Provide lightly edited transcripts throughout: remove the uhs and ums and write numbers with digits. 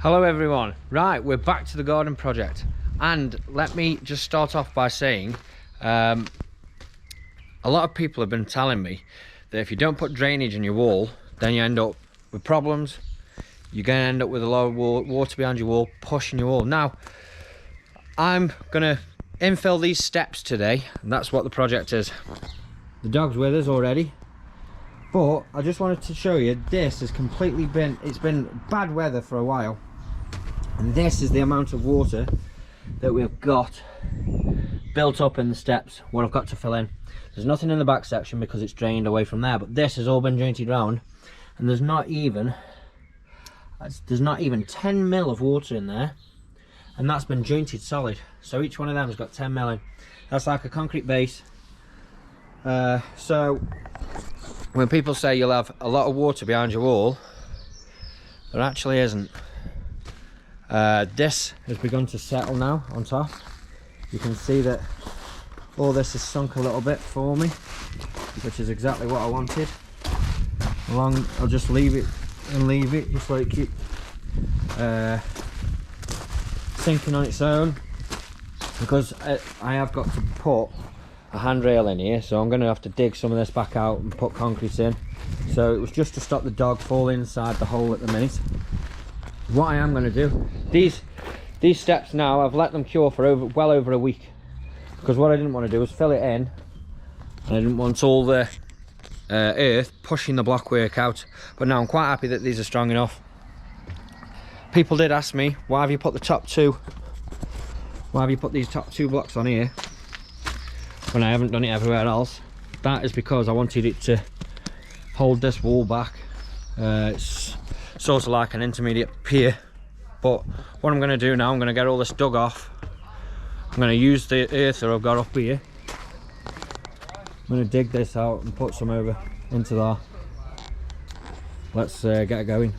Hello everyone. Right, we're back to the garden project, and let me just start off by saying a lot of people have been telling me that if you don't put drainage in your wall, then you end up with problems. You're going to end up with a lot of water behind your wall, pushing your wall. Now I'm gonna infill these steps today, and that's what the project is. The dog's with us already, but I just wanted to show you this has completely it's been bad weather for a while. And this is the amount of water that we've got built up in the steps, what I've got to fill in. There's nothing in the back section because it's drained away from there, but this has all been jointed round, and there's not even 10 mil of water in there, and that's been jointed solid. So each one of them has got 10 mil in. That's like a concrete base. So when people say you'll have a lot of water behind your wall, there actually isn't. This has begun to settle now on top. You can see that all this has sunk a little bit for me, which is exactly what I wanted. I'll just leave it just let it keep sinking on its own, because I have got to put a handrail in here, so I'm going to have to dig some of this back out and put concrete in. So it was just to stop the dog falling inside the hole at the minute. What I am going to do, these steps now, I've let them cure for well over a week, because what I didn't want to do was fill it in, and I didn't want all the earth pushing the blockwork out. But now I'm quite happy that these are strong enough. People did ask me, why have you put these top two blocks on here when I haven't done it everywhere else? That is because I wanted it to hold this wall back. It's sort of like an intermediate pier. But what I'm going to do now, I'm going to get all this dug off. I'm going to use the earth that I've got up here. I'm going to dig this out and put some over into there. Let's get going.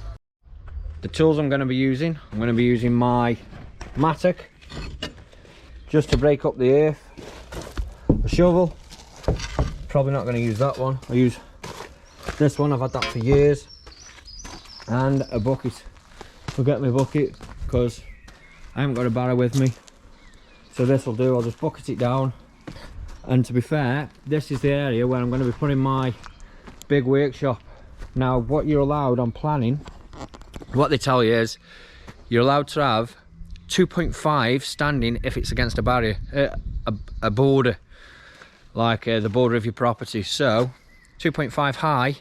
The tools I'm going to be using my mattock, just to break up the earth. A shovel, probably not going to use that one. I'll use this one, I've had that for years. And a bucket. I'll get my bucket because I haven't got a barrow with me, so this will do. I'll just bucket it down. And to be fair, this is the area where I'm going to be putting my big workshop. Now what you're allowed on planning, what they tell you is you're allowed to have 2.5 standing if it's against a barrier, a border, like the border of your property. So 2.5 high.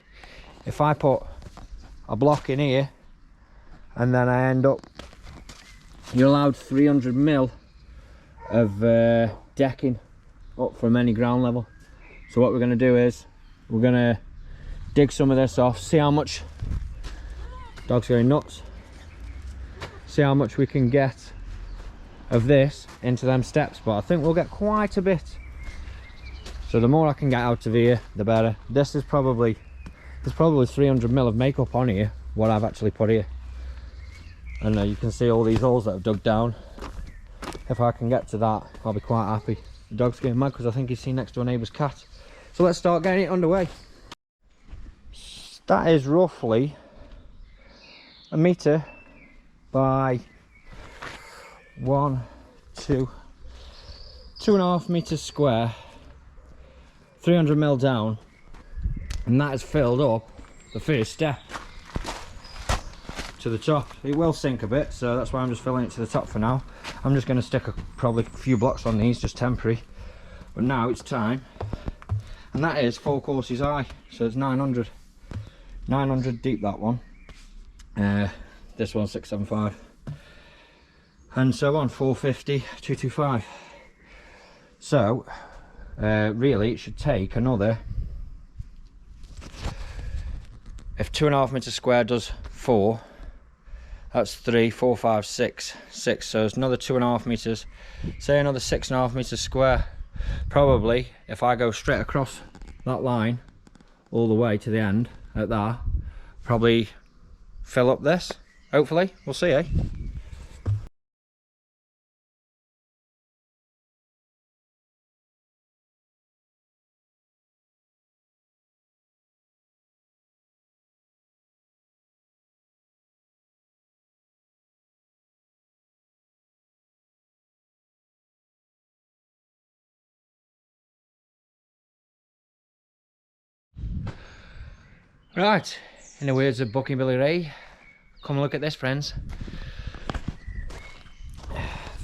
If I put a block in here and then I end up, you're allowed 300 mil of decking up from any ground level. So what we're going to do is we're going to dig some of this off, see how much, dog's going nuts, see how much we can get of this into them steps. But I think we'll get quite a bit, so the more I can get out of here the better. This is probably, there's probably 300 mil of makeup on here, what I've actually put here. And you can see all these holes that I've dug down. If I can get to that, I'll be quite happy. The dog's getting mad because I think he's seen next to a neighbour's cat. So let's start getting it underway. That is roughly 1 metre by 2.5 metres square, 300 mil down, and that has filled up the first step to the top. It will sink a bit, so that's why I'm just filling it to the top for now. I'm just going to stick probably a few blocks on these, just temporary. But now it's time, and that is 4 courses high, so it's 900 deep, that one. This one's 675, and so on, 450, 225. So really it should take another, if 2.5 meters square does 4, that's 3, 4, 5, 6, so it's another 2.5 meters, say another 6.5 meters square. Probably if I go straight across that line all the way to the end at that, probably fill up this, hopefully. We'll see, eh? Right, in the words of Bucky Billy Ray, come and look at this, friends.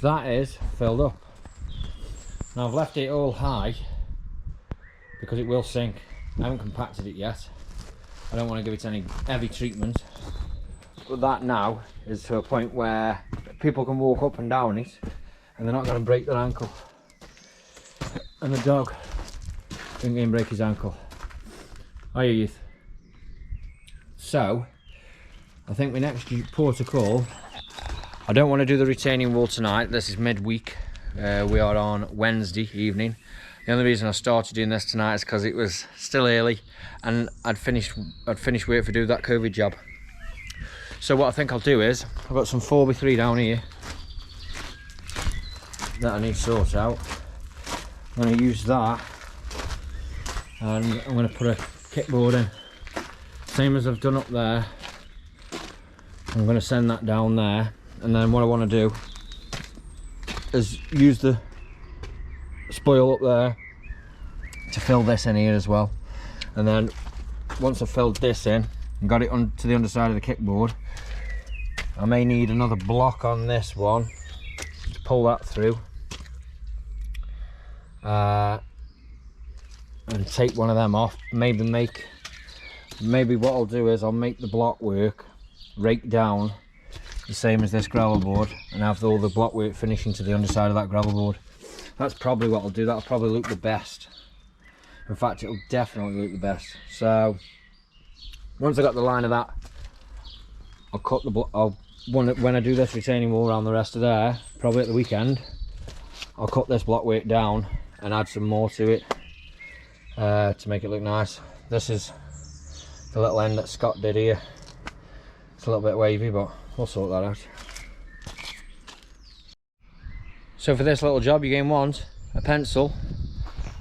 That is filled up. Now I've left it all high because it will sink. I haven't compacted it yet. I don't want to give it any heavy treatment. But that now is to a point where people can walk up and down it and they're not going to break their ankle. And the dog didn't even break his ankle. Are you, youth? So, I think my next port of call, I don't want to do the retaining wall tonight. This is midweek. We are on Wednesday evening. The only reason I started doing this tonight is because it was still early and I'd finished work for do that COVID job. So what I think I'll do is, I've got some 4x3 down here that I need to sort out. I'm going to use that and I'm going to put a kickboard in. Same as I've done up there. I'm going to send that down there, and then what I want to do is use the spoil up there to fill this in here as well. And then once I've filled this in and got it onto the underside of the kickboard, I may need another block on this one to pull that through and take one of them off. Maybe what I'll do is I'll make the block work rake down the same as this gravel board and have all the block work finishing to the underside of that gravel board. That's probably what I'll do. That'll probably look the best. In fact, it'll definitely look the best. So once I got the line of that, I'll cut the block. When I do this retaining wall around the rest of there, probably at the weekend, I'll cut this block work down and add some more to it to make it look nice. This is the little end that Scott did here. It's a little bit wavy, but we'll sort that out. So for this little job, you're going to want a pencil,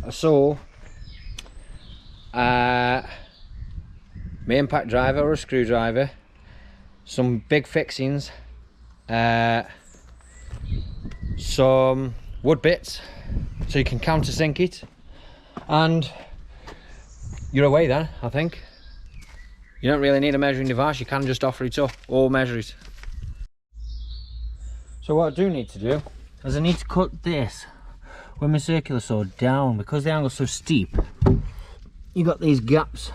a saw, my impact driver or a screwdriver, some big fixings, some wood bits so you can countersink it, and you're away then, I think. You don't really need a measuring device, you can just offer it up or measure it. So what I do need to do is I need to cut this with my circular saw down, because the angle's so steep. You got these gaps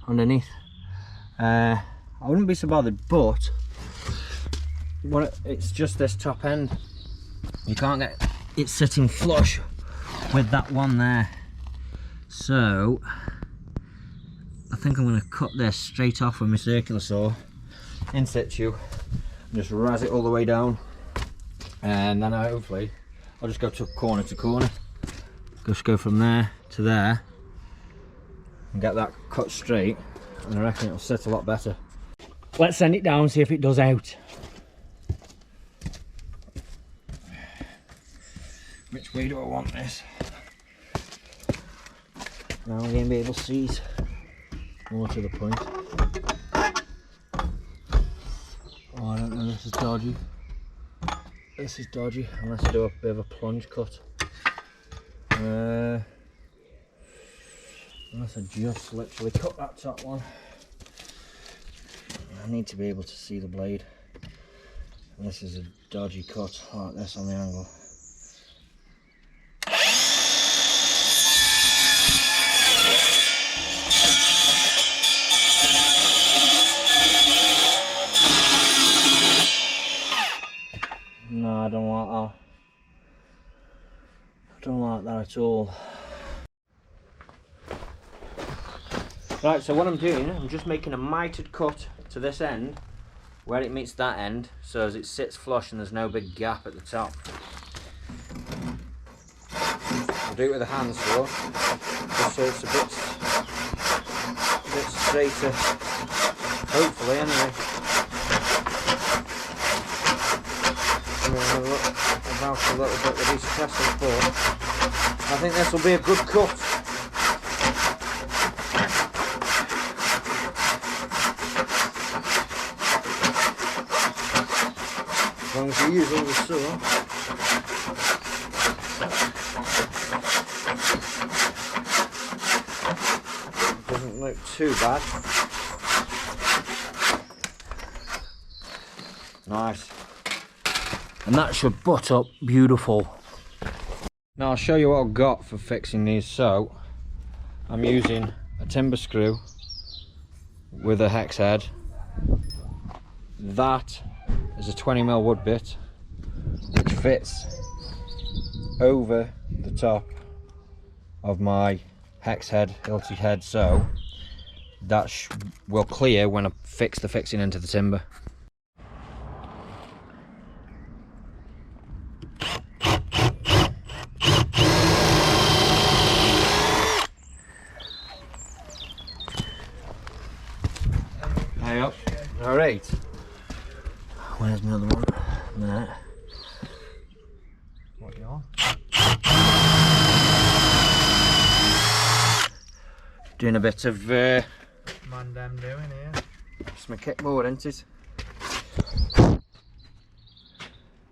underneath. I wouldn't be so bothered, but it's just this top end. You can't get it sitting flush with that one there. So I think I'm going to cut this straight off with my circular saw in situ and just razz it all the way down, and then hopefully I'll just go to corner to corner, just go from there to there and get that cut straight, and I reckon it'll sit a lot better. Let's send it down and see if it does out. Which way do I want this? Now I'm going to be able to see it more to the point. Oh, I don't know, this is dodgy. This is dodgy, unless I do a bit of a plunge cut. Unless I just literally cut that top one. I need to be able to see the blade. And this is a dodgy cut, like this on the angle. No, I don't like that. I don't like that at all. Right, so what I'm doing, I'm just making a mitered cut to this end where it meets that end, so as it sits flush and there's no big gap at the top. I'll do it with a hand saw, just so it's a bit straighter, hopefully anyway. I'm going to have a look about a little bit with these trestles, but I think this will be a good cut. As long as you use all the saw. It doesn't look too bad. Nice. And that should butt up beautiful. Now I'll show you what I've got for fixing these. So I'm using a timber screw with a hex head. That is a 20mm wood bit which fits over the top of my hex head, hilty head, so that will clear when I fix the fixing into the timber. Hey up. Alright. Where's my other one? There. What are you on? Doing a bit of man them doing here. it's my kickboard, isn't it?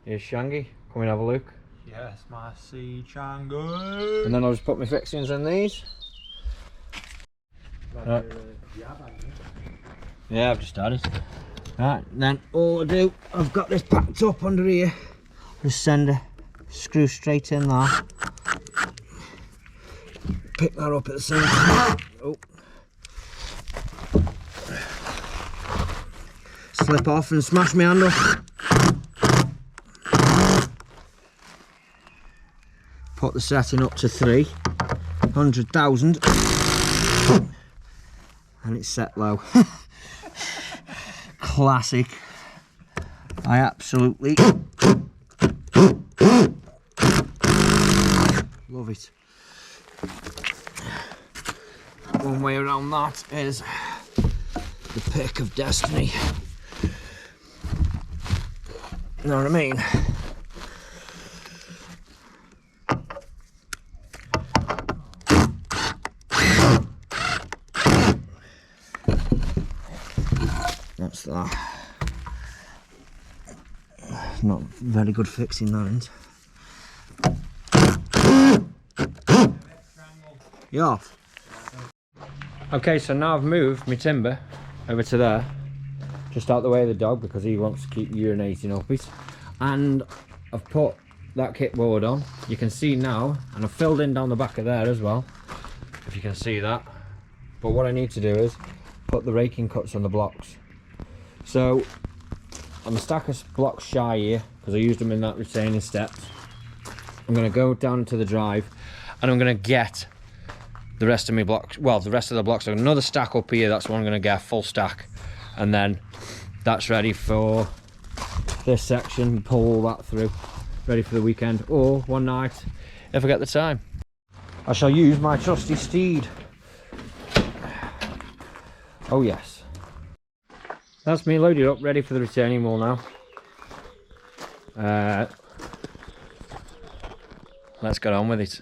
Here's Changy, come and have a look. Yes, my sea Changy. And then I'll just put my fixings in these. Right. Yeah, I've just started. Right, then all I do, I've got this packed up under here. Just send a screw straight in there. Pick that up at the same time. Oh. Slip off and smash my handle. Put the setting up to 300,000 and it's set low. Classic. I absolutely love it. One way around that is the pick of destiny. You know what I mean? That's that. Not very good fixing that end. You off? Okay, so now I've moved my timber over to there, just out the way of the dog because he wants to keep urinating up it. And I've put that kickboard on. You can see now, and I've filled in down the back of there as well, if you can see that. But what I need to do is put the raking cuts on the blocks. So I'm a stack of blocks shy here because I used them in that retaining steps. I'm going to go down to the drive and I'm going to get the rest of my blocks, well, the rest of the blocks. So another stack up here, that's what I'm going to get, full stack, and then that's ready for this section. Pull that through, ready for the weekend or one night if I get the time. I shall use my trusty steed. Oh yes. That's me loaded up, ready for the retaining wall now. Let's get on with it.